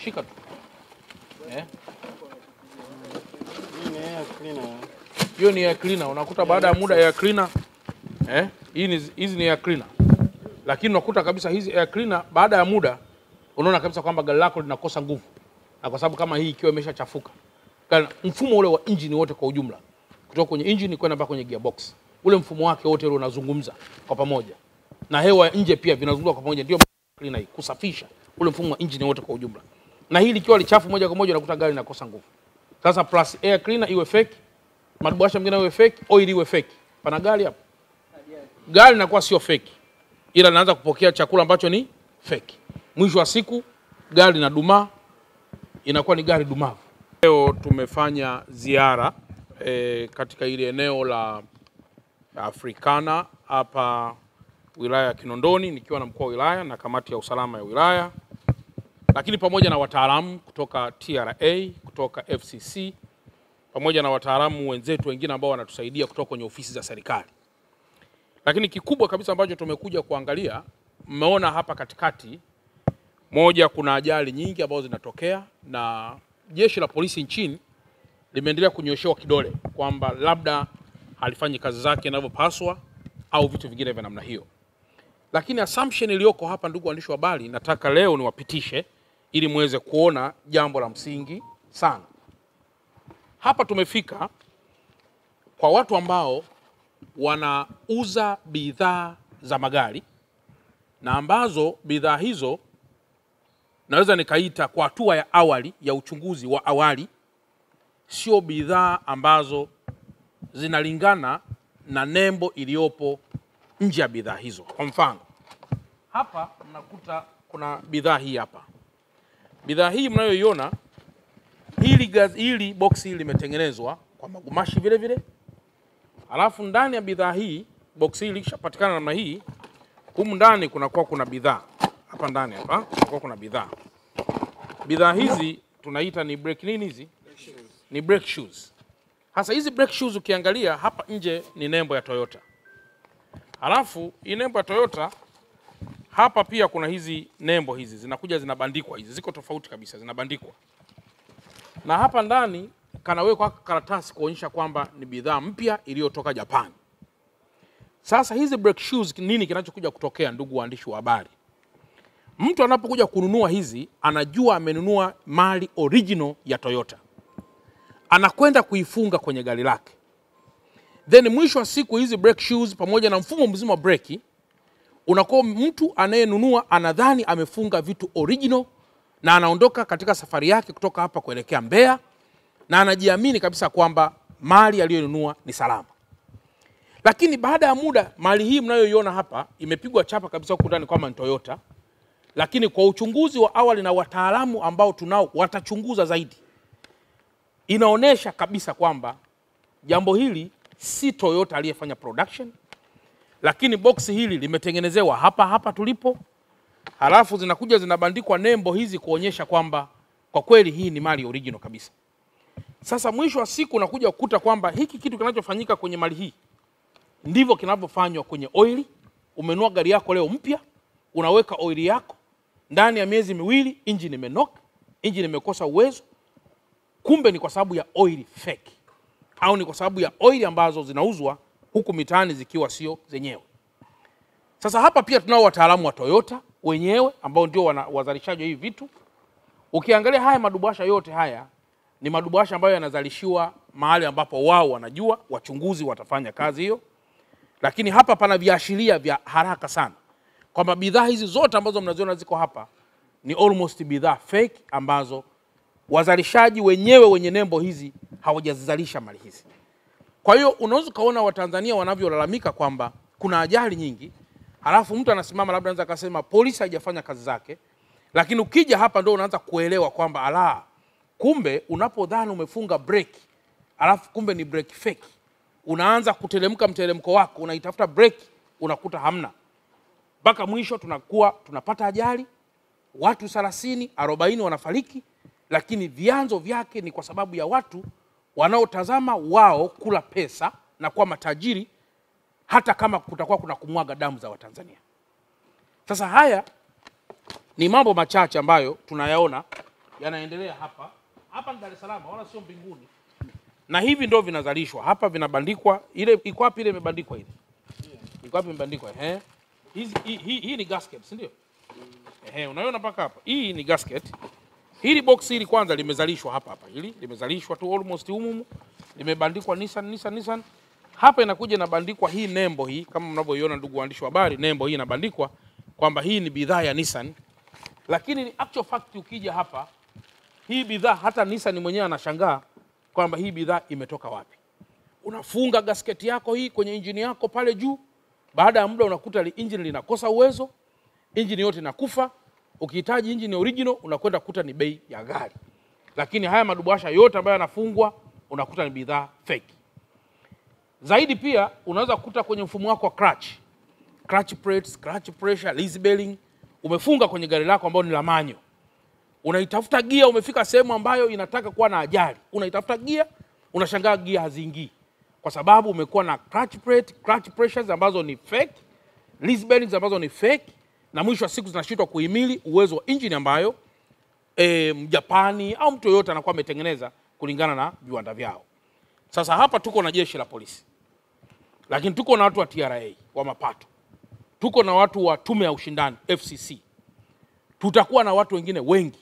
shika tu. Hiyo ni air cleaner. Unakuta baada ya muda air cleaner hizi ni air cleaner. Lakini unakuta kabisa hizi air cleaner baada ya muda unaona kabisa kwamba gari lako linakosa nguvu. Na kwa sababu kama hii ikiwa imeshachafuka, mfumo ule wa engine wote kwa ujumla, kutoka kwenye engine kwenda mpaka kwenye gearbox, ule mfumo wake wote ule unazungumza kwa pamoja. Na hewa nje pia vinazungumza kwa pamoja, ndio cleaner kusafisha ule mfumo wa engine wote kwa ujumla. Na hili likiwa lichafu moja kwa moja unakuta gari linakosa nguvu. Sasa plus air cleaner iwe fake, maduasha mengine iwe fake, oil iwe fake. Pana gari hapo. Gari linakuwa sio fake, ila linaanza kupokea chakula ambacho ni fake. Mwisho wa siku gari linadumaa, inakuwa ni gari dumavu. Leo tumefanya ziara katika ile eneo la Africana hapa wilaya ya Kinondoni, nikiwa na mkuu wa wilaya na kamati ya usalama ya wilaya, lakini pamoja na wataalamu kutoka TRA, kutoka FCC, pamoja na wataalamu wenzetu wengine ambao wanatusaidia kutoka kwenye ofisi za serikali. Lakini kikubwa kabisa ambacho tumekuja kuangalia, mmeona hapa katikati, moja, kuna ajali nyingi ambazo zinatokea na jeshi la polisi nchini limeendelea kunyoshewa kidole kwamba labda halifanyi kazi zake inavyopaswa au vitu vingine vya namna hiyo. Lakini assumption iliyoko hapa, ndugu waandishi wa habari, nataka leo niwapitishe ili muweze kuona jambo la msingi sana. Hapa tumefika kwa watu ambao wanauza bidhaa za magari, na ambazo bidhaa hizo naweza nikaita kwa hatua ya awali ya uchunguzi wa awali sio bidhaa ambazo zinalingana na nembo iliyopo nje ya bidhaa hizo. Kwa mfano, hapa mnakuta kuna bidhaa hii hapa. Bidhaa hii mnayoiona, hili box hili limetengenezwa kwa magumashi vile vile. Alafu ndani ya bidhaa hii, box hili kishapatikana namna hii, humu ndani kuna bidhaa. Hapa ndani hapa kuna bidhaa. Bidhaa hizi tunaita ni brake nini hizi? Ni brake shoes. Hasa hizi brake shoes ukiangalia hapa nje ni nembo ya Toyota. Alafu hii nembo ya Toyota hapa pia kuna hizi nembo hizi zinakuja zinabandikwa, hizi ziko tofauti kabisa, zinabandikwa. Na hapa ndani kanawekwa karatasi kuonyesha kwamba ni bidhaa mpya iliyotoka Japan. Sasa hizi brake shoes, nini kinachokuja kutokea, ndugu waandishi wa habari? Mtu anapokuja kununua hizi anajua amenunua mali original ya Toyota. Anakwenda kuifunga kwenye gari lake. Then mwisho wa siku hizi brake shoes pamoja na mfumo mzima wa breki, unakuwa mtu anayenunua anadhani amefunga vitu original na anaondoka katika safari yake kutoka hapa kuelekea Mbeya na anajiamini kabisa kwamba mali aliyonunua ni salama. Lakini baada ya muda mali hii mnayoiona hapa imepigwa chapa kabisa huko ndani kama ni Toyota. Lakini kwa uchunguzi wa awali na wataalamu ambao tunao watachunguza zaidi, inaonesha kabisa kwamba jambo hili si Toyota aliyefanya production, lakini box hili limetengenezewa hapa tulipo. Halafu zinakuja zinabandikwa nembo hizi kuonyesha kwamba kwa kweli hii ni mali original kabisa. Sasa mwisho wa siku unakuja kukuta kwamba hiki kitu kinachofanyika kwenye mali hii ndivyo kinavyofanywa kwenye oili. Umenunua gari yako leo mpya, unaweka oili yako, ndani ya miezi miwili engine imenoka, engine imekosa uwezo. Kumbe ni kwa sababu ya oil fake, au ni kwa sababu ya oil ambazo zinauzwa huku mitaani zikiwa sio zenyewe. Sasa hapa pia tunao wataalamu wa Toyota wenyewe ambao ndio wazalishaji hivi vitu. Ukiangalia haya madubasha yote haya ni madubasha ambayo yanazalishiwa mahali ambapo wao wanajua, wachunguzi watafanya kazi hiyo. Lakini hapa pana viashiria vya haraka sana kwamba bidhaa hizi zote ambazo mnaziona ziko hapa ni almost bidhaa fake ambazo wazalishaji wenyewe wenye nembo hizi hawajazalisha mali hizi. Kwa hiyo unaweza kaona Watanzania wanavyolalamika kwamba kuna ajali nyingi, halafu mtu anasimama labda anaweza kusema polisi haijafanya kazi zake, lakini ukija hapa ndio unaanza kuelewa kwamba ala, kumbe unapodhani umefunga brake, halafu kumbe ni brake fake. Unaanza kutelemka mtelemko wako, unaitafuta brake, unakuta hamna. Mpaka mwisho tunapata ajali, watu 30, 40 wanafariki, lakini vyanzo vyake ni kwa sababu ya watu wanaotazama wao kula pesa na kuwa matajiri hata kama kutakuwa kuna kumwaga damu za Watanzania. Sasa haya ni mambo machache ambayo tunayaona yanaendelea hapa. Hapa ni Dar es Salaam, wala sio mbinguni. Na hivi ndio vinazalishwa. Hapa vinabandikwa, ile iko wapi ile imebandikwa ile? Iko wapi imebandikwa? Hii ni gasket, si ndio? Unaiona mpaka hapa. Hii ni gasket. Hili box hili kwanza limezalishwa hapa. Hili limezalishwa tu almost humu. Limebandikwa Nissan. Hapa inakuja inabandikwa hii nembo hii, kama mnavyoiona ndugu waandishi wa habari, nembo hii inabandikwa kwamba hii ni bidhaa ya Nissan. Lakini ni actual fact, ukija hapa hii bidhaa hata Nissan mwenyewe anashangaa kwamba hii bidhaa imetoka wapi. Unafunga gasket yako hii kwenye injini yako pale juu, baada ya muda unakuta injini linakosa uwezo, injini yote inakufa. Ukihitaji injini original unakwenda kukuta ni bei ya gari. Lakini haya madubasha yote ambayo yanafungwa unakuta ni bidhaa fake. Zaidi pia unaweza kukuta kwenye mfumo wako wa clutch plates, clutch pressure, lease bearing, umefunga kwenye gari lako ambalo ni la manyo. Unaitafuta gia, umefika sehemu ambayo inataka kuwa na ajali. Unaitafuta gia, unashangaa gia haziingii. Kwa sababu umekuwa na clutch plate, clutch pressures ambazo ni fake, lease bearings ambazo ni fake, na mwisho wa siku zinashindwa kuhimili uwezo wa engine ambayo Mjapani au mtu yoyote anakuwa ametengeneza kulingana na viwanda vyao. Sasa hapa tuko na jeshi la polisi. Lakini tuko na watu wa TRA wa mapato. Tuko na watu wa tume ya ushindani FCC. Tutakuwa na watu wengine wengi.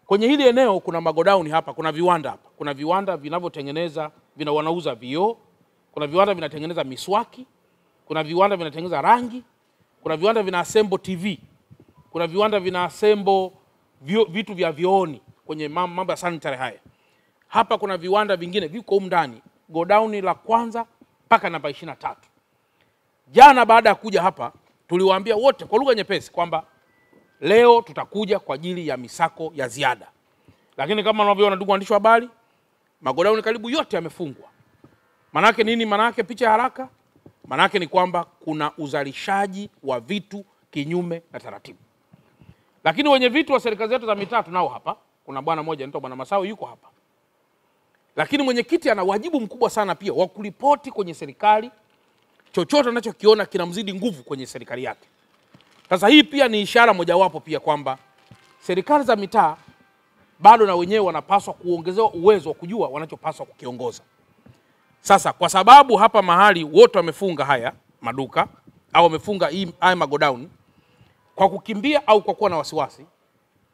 Kwenye hili eneo kuna magodown hapa, kuna viwanda hapa. Kuna viwanda vinavyotengeneza, wanauza vioo, kuna viwanda vinatengeneza miswaki, kuna viwanda vinatengeneza rangi, kuna viwanda vina assemble TV, kuna viwanda vina assemble vitu vya vioni kwenye mambo ya sanitary haya. Hapa kuna viwanda vingine viko huko ndani, godown la kwanza mpaka namba 23. Jana baada ya kuja hapa tuliwaambia wote kwa lugha nyepesi kwamba leo tutakuja kwa ajili ya misako ya ziada. Lakini kama unavyoona ndugu waandishi wa habari, magodown karibu yote yamefungwa. Manake nini? Manake picha haraka. Manake ni kwamba kuna uzalishaji wa vitu kinyume na taratibu. Lakini wenye vitu wa serikali zetu za mitaa nao hapa. Kuna bwana mmoja anaitwa Bwana Masawe yuko hapa. Lakini mwenyekiti ana wajibu mkubwa sana pia wa kuripoti kwenye serikali chochote anachokiona kinamzidi nguvu kwenye serikali yake. Sasa hii pia ni ishara mojawapo pia kwamba serikali za mitaa bado na wenyewe wanapaswa kuongezewa uwezo wa kujua wanachopaswa kukiongoza. Sasa kwa sababu hapa mahali wote wamefunga haya maduka au wamefunga haya magodown kwa kukimbia au kwa kuwa na wasiwasi,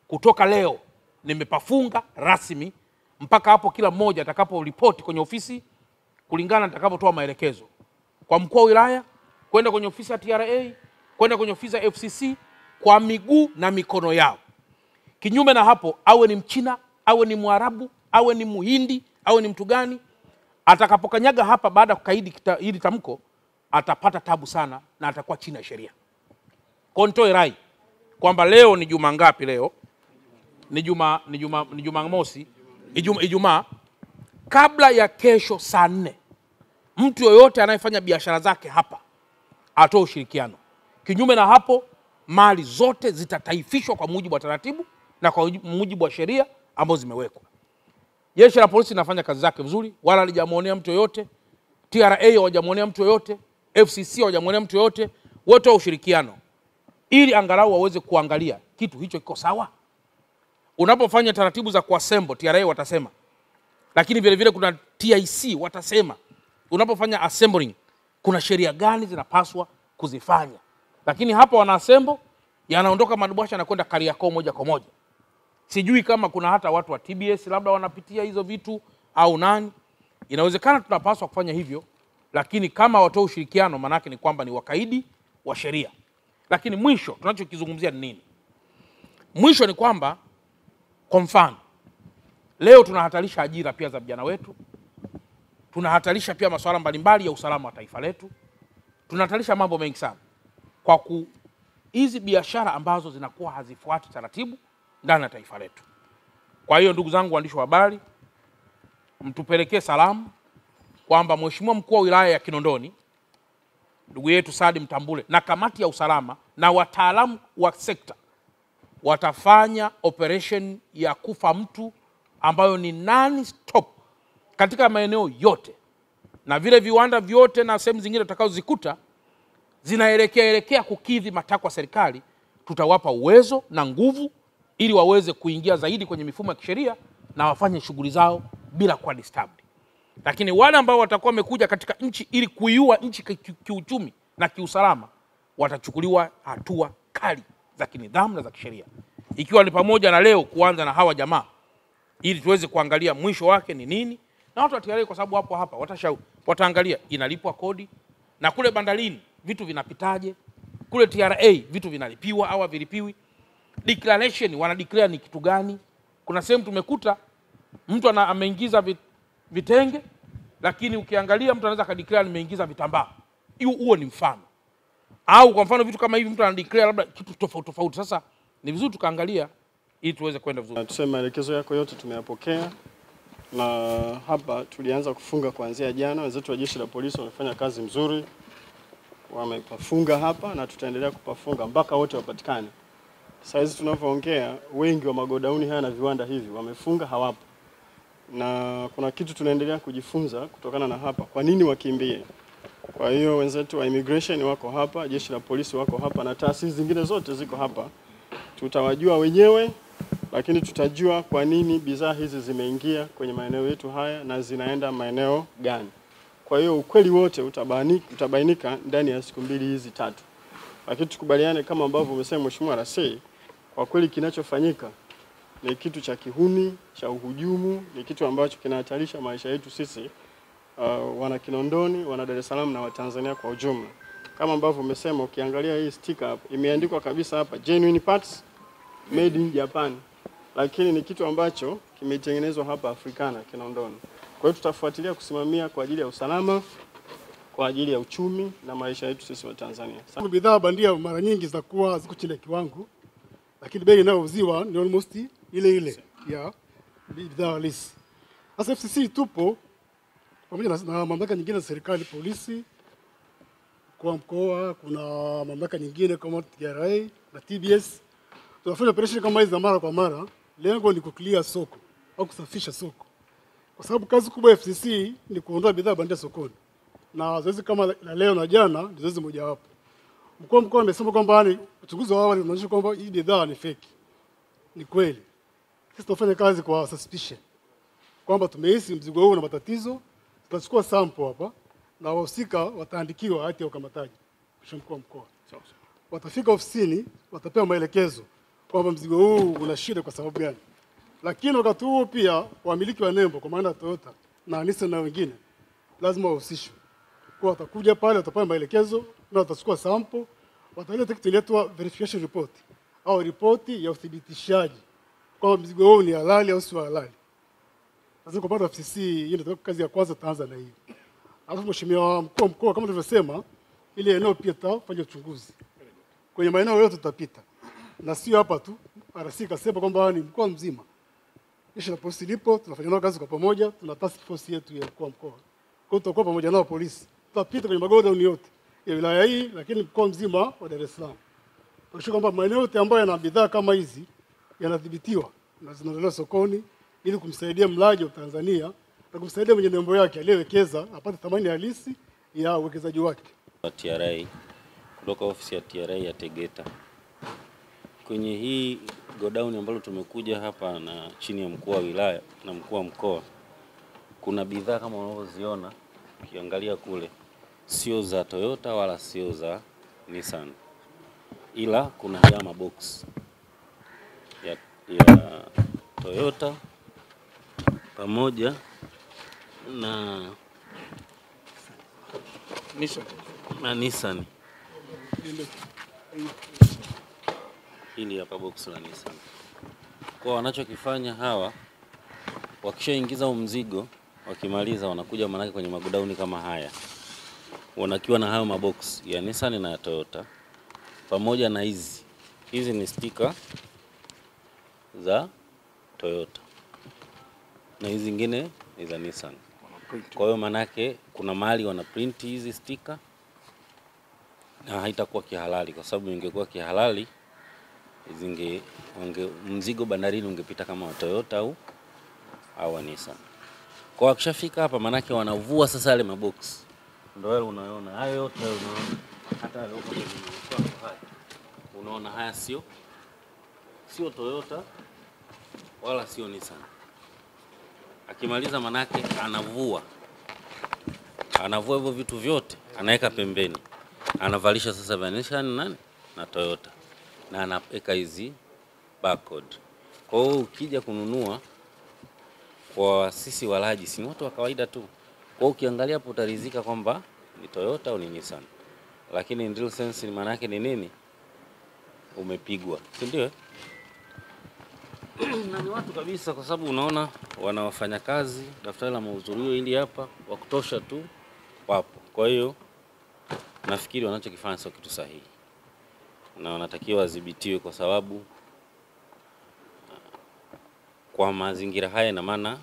kutoka leo nimepafunga rasmi mpaka hapo kila mmoja atakaporipoti kwenye ofisi kulingana atakapotoa maelekezo. Kwa mkuu wa wilaya, kwenda kwenye ofisi ya TRA, kwenda kwenye ofisi ya FCC kwa miguu na mikono yao. Kinyume na hapo, awe ni Mchina, awe ni Mwarabu, awe ni Muhindi, awe ni mtu gani, atakapokanyaga hapa baada kukaidi hili tamko, atapata tabu sana na atakuwa chini ya sheria. Kwa nitoe rai kwamba leo ni juma ngapi leo? Ni juma mosi, Ijumaa, kabla ya kesho saa 4. Mtu yoyote anayefanya biashara zake hapa atoe ushirikiano. Kinyume na hapo, mali zote zitataifishwa kwa mujibu wa taratibu na kwa mujibu wa sheria ambazo zimewekwa. Jeshi la polisi linafanya kazi zake vizuri, wala halijamuonea mtu yoyote. TRA hawajamuonea mtu yoyote, FCC hawajamuonea mtu yoyote. Wote wa ushirikiano ili angalau waweze kuangalia kitu hicho kiko sawa. Unapofanya taratibu za kuassemble, TRA watasema. Lakini vile vile kuna TIC watasema. Unapofanya assembling, kuna sheria gani zinapaswa kuzifanya. Lakini hapa wana assemble, yanaondoka madubasha na kwenda Kariakoo moja kwa moja. Sijui kama kuna hata watu wa TBS labda wanapitia hizo vitu au nani. Inawezekana tunapaswa kufanya hivyo, lakini kama watoa ushirikiano manake ni kwamba ni wakaidi wa sheria. Lakini mwisho tunachokizungumzia ni nini? Mwisho ni kwamba kwa mfano leo tunahatarisha ajira pia za vijana wetu. Tunahatarisha pia masuala mbalimbali ya usalama wa taifa letu. Tunahatarisha mambo mengi sana kwa hizi biashara ambazo zinakuwa hazifuati taratibu ndani ya taifa letu. Kwa hiyo ndugu zangu waandishi wa habari, mtupelekee salamu kwamba Mheshimiwa Mkuu wa Wilaya ya Kinondoni ndugu yetu Saadi Mtambule na kamati ya usalama na wataalamu wa sekta watafanya operation ya kufa mtu ambayo ni non-stop katika maeneo yote, na vile viwanda vyote na sehemu zingine tutakazozikuta zinaelekea kukidhi matakwa ya serikali. Tutawapa uwezo na nguvu ili waweze kuingia zaidi kwenye mifumo ya kisheria na wafanye shughuli zao bila kuwa disturbed. Lakini wale ambao watakuwa wamekuja katika nchi ili kuiua nchi kiuchumi na kiusalama, watachukuliwa hatua kali za kinidhamu na za kisheria, ikiwa ni pamoja na leo kuanza na hawa jamaa, ili tuweze kuangalia mwisho wake ni nini. Na watu wa TRA kwa sababu hapo hapa wataangalia inalipwa kodi, na kule bandarini vitu vinapitaje, kule TRA vitu vinalipiwa au havilipiwi, declaration wana declare ni kitu gani. Kuna sehemu tumekuta mtu ameingiza vitenge, lakini ukiangalia mtu anaweza kadeclare nimeingiza vitambaa. Huo ni mfano. Au kwa mfano vitu kama hivi mtu anadeclare labda kitu tofauti. Sasa ni vizuri tukaangalia ili tuweze kwenda vizuri. Tuseme maelekezo yako yote tumeyapokea, na hapa tulianza kufunga kuanzia jana. Wenzetu wa jeshi la polisi wamefanya kazi mzuri, wamepafunga hapa na tutaendelea kupafunga mpaka wote wapatikane. Sasa hizi tunavyoongea, wengi wa magodauni haya na viwanda hivi wamefunga, hawapo. Na kuna kitu tunaendelea kujifunza kutokana na hapa, kwa nini wakimbie. Kwa hiyo wenzetu wa immigration wako hapa, jeshi la polisi wako hapa, na taasisi zingine zote ziko hapa. Tutawajua wenyewe, lakini tutajua kwa nini bidhaa hizi zimeingia kwenye maeneo yetu haya na zinaenda maeneo gani. Kwa hiyo ukweli wote utabainika ndani ya siku 2 hizi 3. Lakini tukubaliane kama ambavyo umesema Mheshimiwa Rasei, kwa kweli kinachofanyika ni kitu cha kihuni, cha uhujumu, ni kitu ambacho kinahatarisha maisha yetu sisi wana Kinondoni, wana Dar es Salaam na Watanzania kwa ujumla. Kama ambavyo umesema, ukiangalia hii sticker hapa imeandikwa kabisa hapa genuine parts made in Japan, lakini ni kitu ambacho kimetengenezwa hapa Afrikana Kinondoni. Kwa hiyo tutafuatilia kusimamia kwa ajili ya usalama, kwa ajili ya uchumi na maisha yetu sisi wa Tanzania. Bidhaa bandia mara nyingi zitakuwa ziko chini ya kiwango, lakini bei inayouziwa ni almost ile ya bidhaa halisi. Sasa FCC tupo pamoja na mamlaka nyingine za serikali, polisi kwa mkoa, kuna mamlaka nyingine kama TRA na TBS. Tunafanya operation kama hizi mara kwa mara. Lengo ni kuclear soko au kusafisha soko, kwa sababu kazi kubwa ya FCC ni kuondoa bidhaa bandia sokoni, na zoezi kama la leo na jana ndio zoezi moja wapo. Mkuu wa mkoa amesema kwamba uchunguzi wa awali unaonyesha kwamba hii bidhaa ni fake. Ni kweli. Sisi tunafanya kazi kwa suspicion, kwamba tumehisi mzigo huu una matatizo. Tutachukua sample hapa na wahusika wataandikiwa hati ya ukamataji. Mkuu wa mkoa watafika ofisini, watapewa maelekezo kwamba mzigo huu una shida kwa sababu gani. Lakini wakati huo pia wamiliki wa nembo kwa maana Toyota na Nissan na wengine lazima wahusishwe. Kwa watakuja pale, watapewa maelekezo na watachukua sample, wataleta kitu inaitwa verification report au ripoti ya uthibitishaji kwamba mzigo huu ni halali au sio halali. Sasa kwa pande FCC hiyo ndio kazi ya kwanza tutaanza na hiyo. Alafu Mheshimiwa Mkuu wa Mkoa, kama tulivyosema, ile eneo pia tutafanya uchunguzi. Kwenye maeneo yote tutapita. Na sio hapa tu. RC kasema kwamba ni mkoa mzima. Jeshi la polisi lipo, tunafanya nao kazi kwa pamoja, tuna task force yetu ya Mkuu wa Mkoa. Kwa hiyo tutakuwa pamoja nao polisi. Tutapita kwenye magodauni yote ya wilaya hii, lakini mkoa mzima wa Dar es Salaam. Tunashika kwamba maeneo yote ambayo yana bidhaa kama hizi yanadhibitiwa na zinaondolewa sokoni, ili kumsaidia mlaji wa Tanzania na kumsaidia mwenye nembo yake aliyewekeza apate thamani halisi ya uwekezaji wake. TRA kutoka ofisi ya TRA ya Tegeta. Kwenye hii godown ambalo tumekuja hapa na chini ya mkuu wa wilaya na mkuu wa mkoa, kuna bidhaa kama unavyoziona, ukiangalia kule sio za Toyota wala sio za Nissan, ila kuna haya mabox ya Toyota pamoja na Nissan. Hili hapa box la Nissan. Kwa wanachokifanya hawa, wakishaingiza mzigo, wakimaliza wanakuja manake kwenye magodauni kama haya, wanakiwa na hayo mabox ya Nissan na ya Toyota pamoja na hizi ni sticker za Toyota na hizi zingine ni za Nissan. Kwa hiyo manake kuna mahali wana print hizi sticker na haitakuwa kihalali, kwa sababu ingekuwa kihalali mzigo bandarini ungepita kama wa Toyota au Nissan. Kwa wakishafika hapa manake wanavua sasa yale mabox. Ndio wale unaona hayo yote, unaona hata leo unaona haya sio Toyota wala sio Nissan. Akimaliza manake anavua hivyo vitu vyote, anaweka pembeni, anavalisha sasa vya Nissan nani na Toyota, na anaweka hizi barcode. Kwa hiyo ukija kununua kwa sisi walaji, si watu wa kawaida tu, kwa hiyo ukiangalia hapo utaridhika kwamba ni Toyota au ni Nissan, lakini in real sense ni maana yake ni nini? Umepigwa, si ndio? Na ni watu kabisa, kwa sababu unaona wanawafanya kazi, daftari la mahudhurio ili hapa wa kutosha tu wapo. Kwa hiyo nafikiri wanachokifanya sio kitu sahihi na wanatakiwa wadhibitiwe, kwa sababu kwa mazingira haya na maana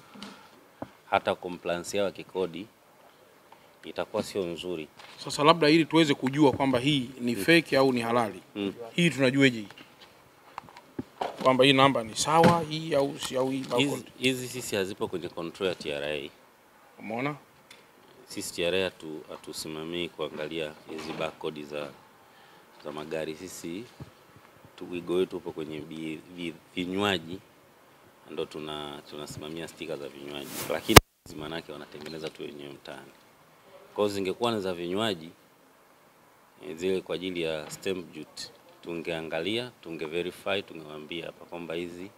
hata compliance yao kikodi itakuwa sio nzuri. Sasa labda ili tuweze kujua kwamba hii ni fake au ni halali, hii tunajueje kwamba hii namba ni sawa hii au si, au hii barcode? Hizi sisi hazipo kwenye control ya TRA. Umeona? Sisi TRA hatusimamii kuangalia hizi barcode za magari. Sisi wigo wetu upo kwenye vinywaji, ndio tunasimamia stika za vinywaji, lakini maana yake wanatengeneza tu wenyewe mtaani. Kwa hiyo zingekuwa ni za vinywaji zile kwa ajili ya stamp duty, tungeangalia, tungeverify, tungewaambia hapa kwamba hizi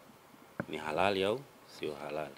ni halali au sio halali.